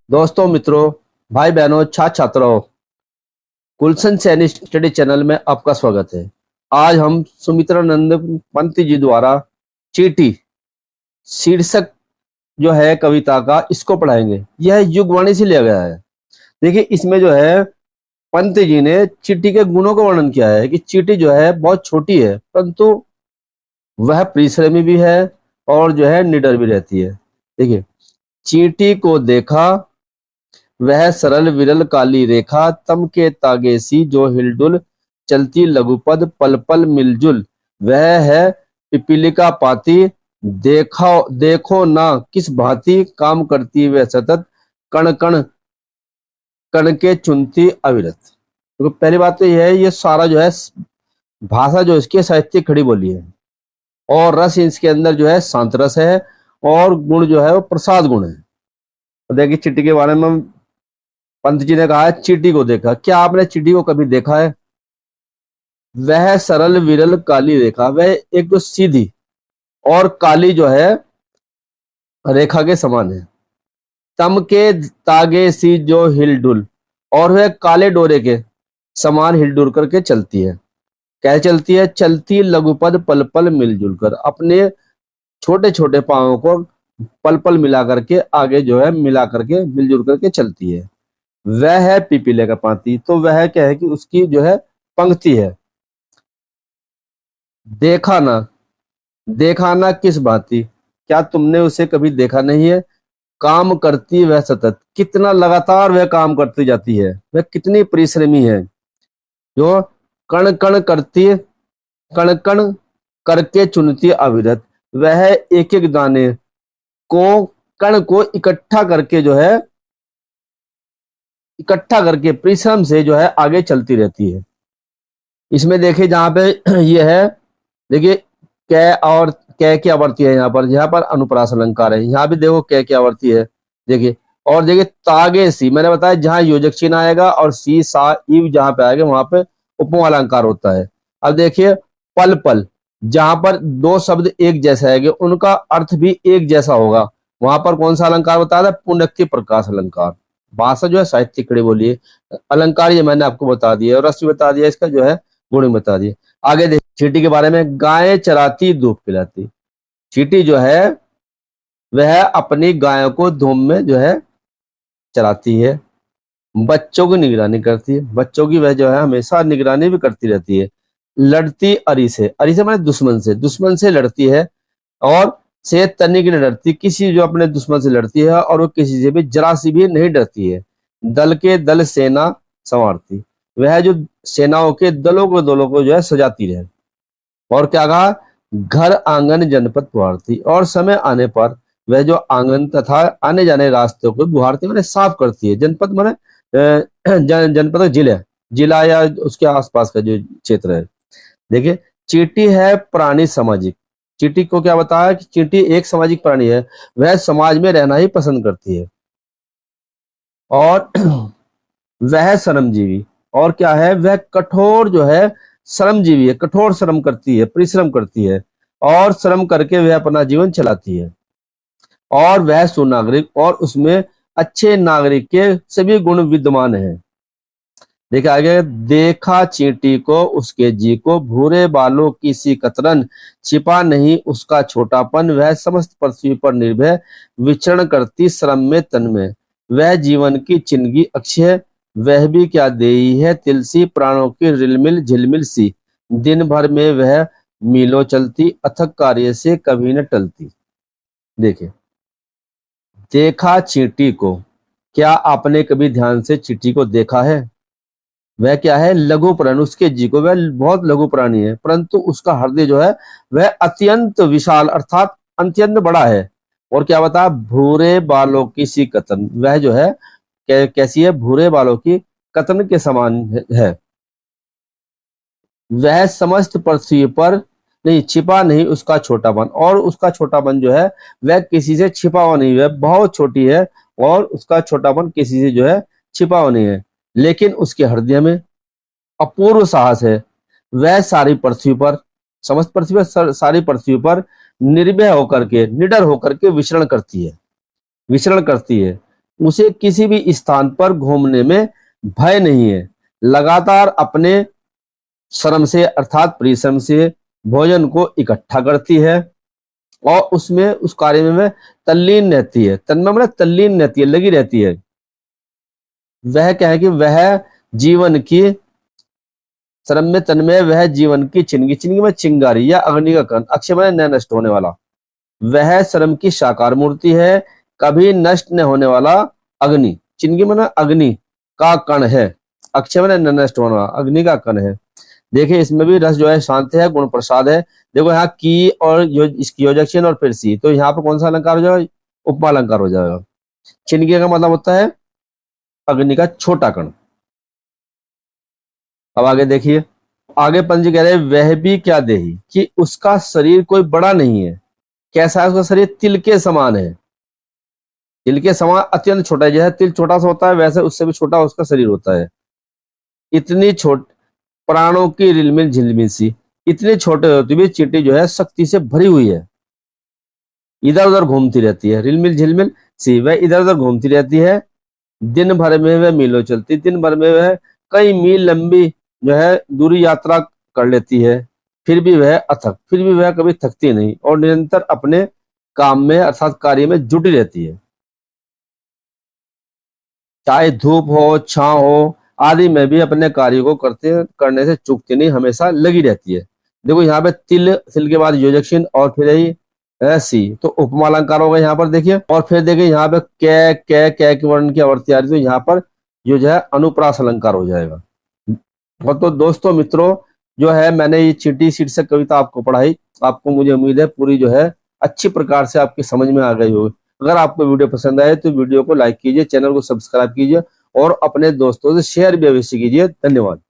दोस्तों, मित्रों, भाई बहनों, छात्र छात्राओं, गुलशन सैनी स्टडी चैनल में आपका स्वागत है। आज हम सुमित्रानंद पंत जी द्वारा चींटी शीर्षक जो है कविता का, इसको पढ़ाएंगे। यह युगवाणी से लिया गया है। देखिए, इसमें जो है पंत जी ने चींटी के गुणों का वर्णन किया है कि चींटी जो है बहुत छोटी है, परंतु वह परिश्रमी भी है और जो है निडर भी रहती है। देखिए, चींटी को देखा वह सरल विरल काली रेखा, तम के तागे सी जो हिलडुल, चलती लघुपद पल पल मिलजुल। वह है पिपीलिका पाती, देखो देखो ना किस भांति, काम करती वह सतत, कण कण कण के चुनती अविरत। तो पहली बात तो यह है, ये सारा जो है भाषा जो इसकी साहित्यिक खड़ी बोली है, और रस इसके अंदर जो है शांत रस है, और गुण जो है वो प्रसाद गुण है। तो देखिए, चिट्ठी के बारे में पंत जी ने कहा है, चींटी को देखा। क्या आपने चींटी को कभी देखा है? वह सरल विरल काली रेखा, वह एक तो सीधी और काली जो है रेखा के समान है। तम के तागे सी जो हिलडुल, और वह काले डोरे के समान हिलडुल करके चलती है। कैसे चलती है? चलती लघुपद पल पल मिलजुल कर, अपने छोटे छोटे पांवों को पल पल मिला करके, आगे जो है मिला करके मिलजुल करके चलती है। वह है पिपीले का पाती, तो वह क्या है कि उसकी जो है पंक्ति है, देखा ना, देखा ना किस भांति, क्या तुमने उसे कभी देखा नहीं है? काम करती वह सतत, कितना लगातार वह काम करती जाती है, वह कितनी परिश्रमी है। जो कण कण करती, कण कण करके चुनती अविरत, वह एक एक दाने को, कण को इकट्ठा करके जो है, इकट्ठा करके परिश्रम से जो है आगे चलती रहती है। इसमें देखिए, जहां पे ये है, देखिए कै और कै की आवर्ती है, यहाँ पर अनुप्रास अलंकार है। यहाँ भी देखो कै की आवर्ती है। देखिए, और देखिए तागे सी, मैंने बताया जहां योजक चिन्ह आएगा और सी सा ईव जहां पे आएगा वहां पे उपमा अलंकार होता है। अब देखिए, पल पल, जहां पर दो शब्द एक जैसे आएंगे उनका अर्थ भी एक जैसा होगा, वहां पर कौन सा अलंकार बताया था? पुनक्ति प्रकाश अलंकार। भाषा जो है साहित्यिक खड़ी बोली है। अलंकार ये मैंने आपको बता दिया, और रस भी बता दिया, इसका जो है गुण बता दिए। आगे देखिए चींटी के बारे में, गाय चराती दूध पिलाती। चींटी जो है वह अपनी गायों को धूम में जो है चराती है, बच्चों की निगरानी करती है, बच्चों की वह जो है हमेशा निगरानी भी करती रहती है। लड़ती अरी से, अरी से माने दुश्मन से, दुश्मन से लड़ती है, और से तनिक नहीं डरती, किसी जो अपने दुश्मन से लड़ती है, और वो किसी से भी जरा सी भी नहीं डरती है। दल के दल सेना संवारती, वह जो सेनाओं के दलों को जो है सजाती रहे। और क्या कहा? घर आंगन जनपद पुहारती, और समय आने पर वह जो आंगन तथा आने जाने रास्तों को बुहारती माने साफ करती है। जनपद माने जनपद जिले, जिला या उसके आसपास का जो क्षेत्र है। देखिए, चींटी है प्राणी सामाजिक। चींटी को क्या बताया कि चींटी एक सामाजिक प्राणी है, वह समाज में रहना ही पसंद करती है। और वह श्रमजीवी, और क्या है? वह कठोर जो है श्रमजीवी है, कठोर श्रम करती है, परिश्रम करती है, और श्रम करके वह अपना जीवन चलाती है। और वह सुनागरिक, और उसमें अच्छे नागरिक के सभी गुण विद्यमान हैं। देखा आगे, देखा चींटी को उसके जी को, भूरे बालों की सी कतरन, छिपा नहीं उसका छोटापन, वह समस्त पृथ्वी पर निर्भय, विचरण करती श्रम में तन में। वह जीवन की चिंगी अक्षय, वह भी क्या देई है तिलसी, प्राणों की रिलमिल झिलमिल सी, दिन भर में वह मीलों चलती, अथक कार्य से कभी न टलती। देखिए, देखा चींटी को, क्या आपने कभी ध्यान से चींटी को देखा है? वह क्या है? लघु प्राणी, उसके जी को, वह बहुत लघु प्राणी है, परंतु उसका हृदय जो है वह अत्यंत विशाल अर्थात अत्यंत बड़ा है। और क्या बता? भूरे बालों की सी कतन, वह जो है कैसी है? भूरे बालों की कतन के समान है। वह समस्त पृथ्वी पर नहीं, छिपा नहीं उसका छोटापन, और उसका छोटापन जो है वह किसी से छिपा हुआ नहीं, वह बहुत छोटी है, और उसका छोटापन किसी से जो है छिपा हुआ नहीं है। लेकिन उसके हृदय में अपूर्व साहस है। वह सारी पृथ्वी पर, समस्त पृथ्वी पर, सारी पृथ्वी पर निर्भय होकर के, निडर होकर के विचरण करती है, विचरण करती है। उसे किसी भी स्थान पर घूमने में भय नहीं है, लगातार अपने श्रम से अर्थात परिश्रम से भोजन को इकट्ठा करती है और उसमें उस कार्य में वह तल्लीन रहती है। तन्मय मतलब तल्लीन रहती है, लगी रहती है। वह क्या है कि वह जीवन की श्रम में तन्मय, वह जीवन की चिंगी, चिंगी में चिंगारी या अग्नि का कण, अक्षय में न नष्ट होने वाला, वह श्रम की साकार मूर्ति है, कभी नष्ट न होने वाला अग्नि, चिंगी में अग्नि का कण है, अक्षय में न नष्ट होने वाला अग्नि का कण है। देखिए इसमें भी रस जो है शांत है, गुण प्रसाद है। देखो यहाँ की और इसकी योजक चिन्ह और फिर सी, तो यहाँ पर कौन सा अलंकार हो जाएगा? उपमा अलंकार हो जाएगा। चिन्ह का मतलब होता है अग्नि का छोटा कण। अब आगे देखिए, आगे पंजी कह रहे हैं वह भी क्या देही, कि उसका शरीर कोई बड़ा नहीं है। कैसा है उसका शरीर? तिल के समान है। तिल के समान अत्यंत छोटा है, जैसे तिल छोटा सा होता है वैसे उससे भी छोटा उसका शरीर होता है। इतनी छोट प्राणों की रिलमिल झिलमिल सी, इतने छोटे होते हुए चींटी जो है शक्ति से भरी हुई है, इधर उधर घूमती रहती है। रिलमिल झिलमिल सी, वह इधर उधर घूमती रहती है। दिन भर में वह मीलों चलती, दिन भर में वह कई मील लंबी जो है दूरी यात्रा कर लेती है, फिर भी वह कभी थकती नहीं और निरंतर अपने काम में अर्थात कार्य में जुटी रहती है। चाहे धूप हो, छांव हो आदि में भी अपने कार्य को करने से चूकती नहीं, हमेशा लगी रहती है। देखो यहाँ पे तिल, तिल के बाद योजक चिन्ह और फिर यही सी, तो उपमा अलंकार होगा यहाँ पर देखिए। और फिर देखिए यहाँ पे कै के वर्ण की आवर्ती आ रही, तो यहाँ पर जो है अनुप्रास अलंकार हो जाएगा। और तो दोस्तों मित्रों जो है मैंने ये चींटी शीर्षक कविता आपको पढ़ाई, आपको मुझे उम्मीद है पूरी जो है अच्छी प्रकार से आपकी समझ में आ गई होगी। अगर आपको वीडियो पसंद आए तो वीडियो को लाइक कीजिए, चैनल को सब्सक्राइब कीजिए और अपने दोस्तों से शेयर भी अवश्य कीजिए। धन्यवाद।